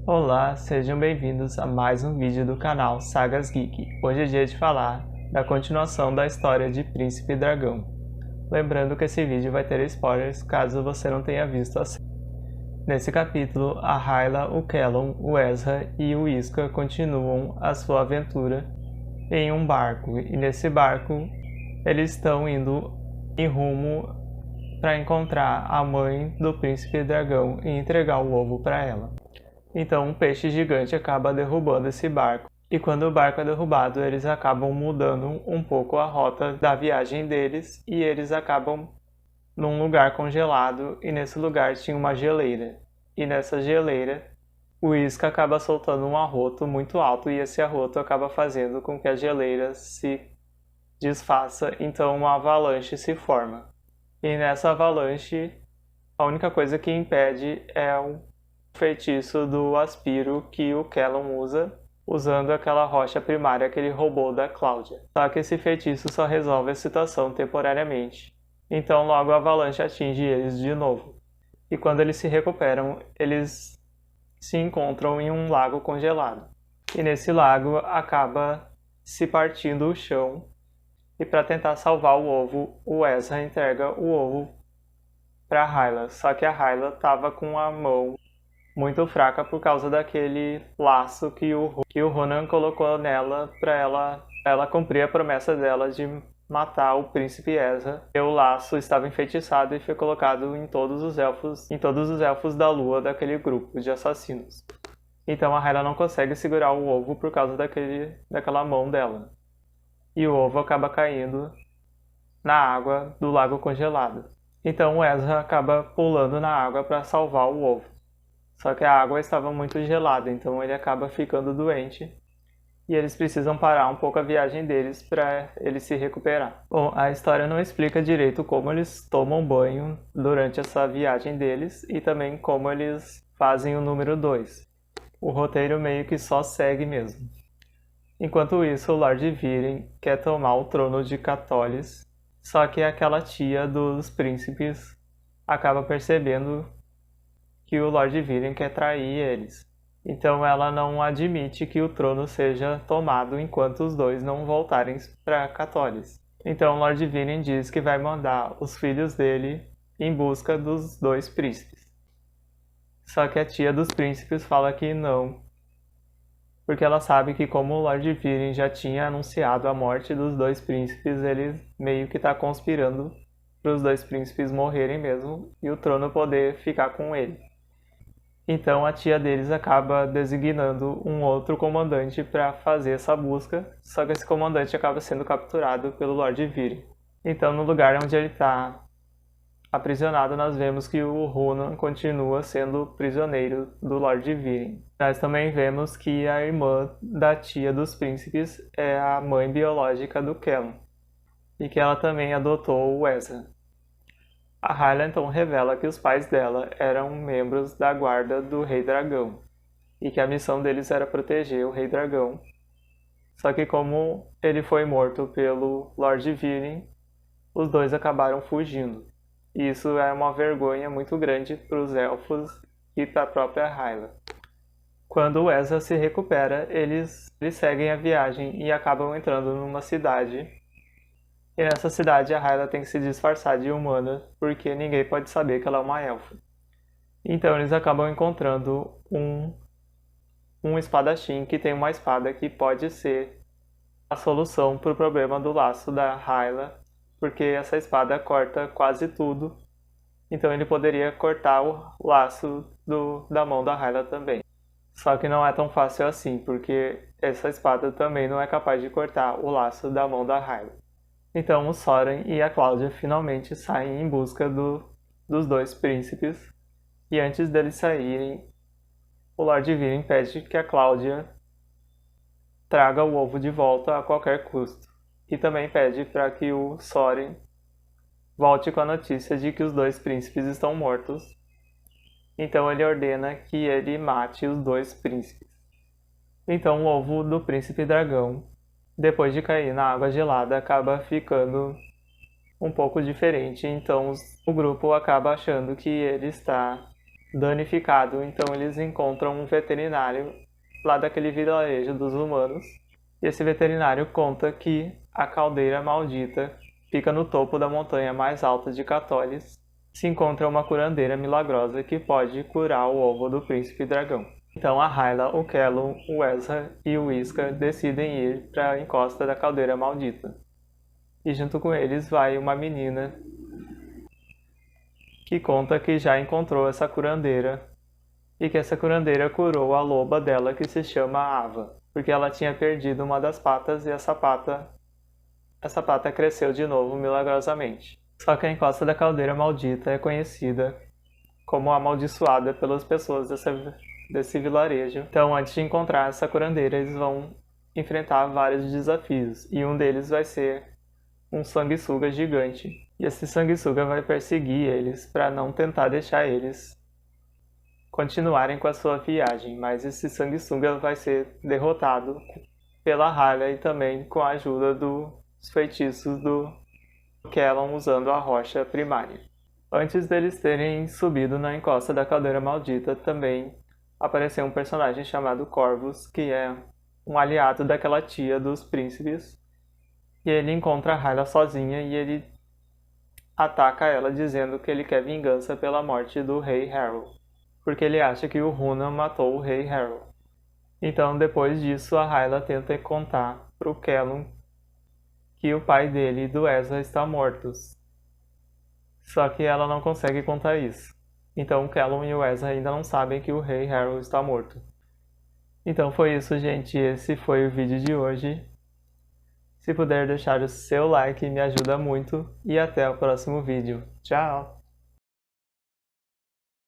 Olá, sejam bem-vindos a mais um vídeo do canal Sagas Geek. Hoje é dia de falar da continuação da história de Príncipe Dragão. Lembrando que esse vídeo vai ter spoilers caso você não tenha visto a série. Nesse capítulo, a Hyla, o Callum, o Ezra e o Isca continuam a sua aventura em um barco. E nesse barco, eles estão indo em rumo para encontrar a mãe do Príncipe Dragão e entregar o ovo para ela. Então um peixe gigante acaba derrubando esse barco. E quando o barco é derrubado, eles acabam mudando um pouco a rota da viagem deles e eles acabam num lugar congelado e nesse lugar tinha uma geleira. E nessa geleira, o Isca acaba soltando um arroto muito alto e esse arroto acaba fazendo com que a geleira se desfaça, então uma avalanche se forma. E nessa avalanche, a única coisa que impede é o feitiço do Aspiro que o Callum usa, usando aquela rocha primária que ele roubou da Cláudia. Só que esse feitiço só resolve a situação temporariamente. Então logo a avalanche atinge eles de novo. E quando eles se recuperam, eles se encontram em um lago congelado. E nesse lago acaba se partindo o chão. E para tentar salvar o ovo, o Ezra entrega o ovo para Hyla. Só que a Hyla estava com a mão muito fraca por causa daquele laço que o Ronan colocou nela para ela cumprir a promessa dela de matar o príncipe Ezra. E o laço estava enfeitiçado e foi colocado em todos os elfos da lua daquele grupo de assassinos. Então a Hyla não consegue segurar o ovo por causa daquela mão dela. E o ovo acaba caindo na água do lago congelado. Então o Ezra acaba pulando na água para salvar o ovo. Só que a água estava muito gelada, então ele acaba ficando doente. E eles precisam parar um pouco a viagem deles para ele se recuperar. Bom, a história não explica direito como eles tomam banho durante essa viagem deles e também como eles fazem o número 2. O roteiro meio que só segue mesmo. Enquanto isso, o Lord Viren quer tomar o trono de Catolis, só que aquela tia dos príncipes acaba percebendo que o Lord Viren quer trair eles. Então ela não admite que o trono seja tomado enquanto os dois não voltarem para Catolis. Então o Lord Viren diz que vai mandar os filhos dele em busca dos dois príncipes. Só que a tia dos príncipes fala que não, porque ela sabe que como o Lord Viren já tinha anunciado a morte dos dois príncipes, ele meio que está conspirando para os dois príncipes morrerem mesmo e o trono poder ficar com ele. Então a tia deles acaba designando um outro comandante para fazer essa busca, só que esse comandante acaba sendo capturado pelo Lord Viren. Então no lugar onde ele está aprisionado, nós vemos que o Ronan continua sendo prisioneiro do Lord Viren. Nós também vemos que a irmã da tia dos príncipes é a mãe biológica do Callum, e que ela também adotou o Ezra. A Hyla então revela que os pais dela eram membros da guarda do Rei Dragão, e que a missão deles era proteger o Rei Dragão. Só que como ele foi morto pelo Lord Viren, os dois acabaram fugindo. E isso é uma vergonha muito grande para os elfos e para a própria Hyla. Quando o Ezra se recupera, eles seguem a viagem e acabam entrando numa cidade. E nessa cidade a Hyla tem que se disfarçar de humana, porque ninguém pode saber que ela é uma elfa. Então eles acabam encontrando um espadachim que tem uma espada que pode ser a solução para o problema do laço da Hyla, porque essa espada corta quase tudo. Então ele poderia cortar o laço da mão da Hyla também. Só que não é tão fácil assim, porque essa espada também não é capaz de cortar o laço da mão da Hyla. Então o Soren e a Cláudia finalmente saem em busca dos dois príncipes. E antes deles saírem, o Lord Viren pede que a Cláudia traga o ovo de volta a qualquer custo. E também pede para que o Soren volte com a notícia de que os dois príncipes estão mortos. Então ele ordena que ele mate os dois príncipes. Então o ovo do príncipe dragão, depois de cair na água gelada, acaba ficando um pouco diferente. Então o grupo acaba achando que ele está danificado, então eles encontram um veterinário lá daquele vilarejo dos humanos. E esse veterinário conta que a caldeira maldita fica no topo da montanha mais alta de Catolis. Se encontra uma curandeira milagrosa que pode curar o ovo do príncipe dragão. Então a Hyla, o Callum, o Ezra e o Isca decidem ir para a encosta da caldeira maldita. E junto com eles vai uma menina que conta que já encontrou essa curandeira e que essa curandeira curou a loba dela, que se chama Ava, porque ela tinha perdido uma das patas e essa pata cresceu de novo milagrosamente. Só que a encosta da caldeira maldita é conhecida como amaldiçoada pelas pessoas desse vilarejo. Então, antes de encontrar essa curandeira, eles vão enfrentar vários desafios, e um deles vai ser um sanguessuga gigante. E esse sanguessuga vai perseguir eles para não tentar deixar eles continuarem com a sua viagem, mas esse sanguessuga vai ser derrotado pela Hyla e também com a ajuda dos feitiços do Callum usando a rocha primária. Antes deles terem subido na encosta da caldeira maldita, também apareceu um personagem chamado Corvus, que é um aliado daquela tia dos príncipes, e ele encontra a Hyla sozinha e ele ataca ela dizendo que ele quer vingança pela morte do rei Harrow, porque ele acha que o Runa matou o rei Harrow. Então, depois disso, a Hyla tenta contar pro Callum que o pai dele e do Ezra estão mortos. Só que ela não consegue contar isso. Então o Callum e o Ezra ainda não sabem que o rei Harrow está morto. Então foi isso, gente. Esse foi o vídeo de hoje. Se puder deixar o seu like, me ajuda muito. E até o próximo vídeo. Tchau!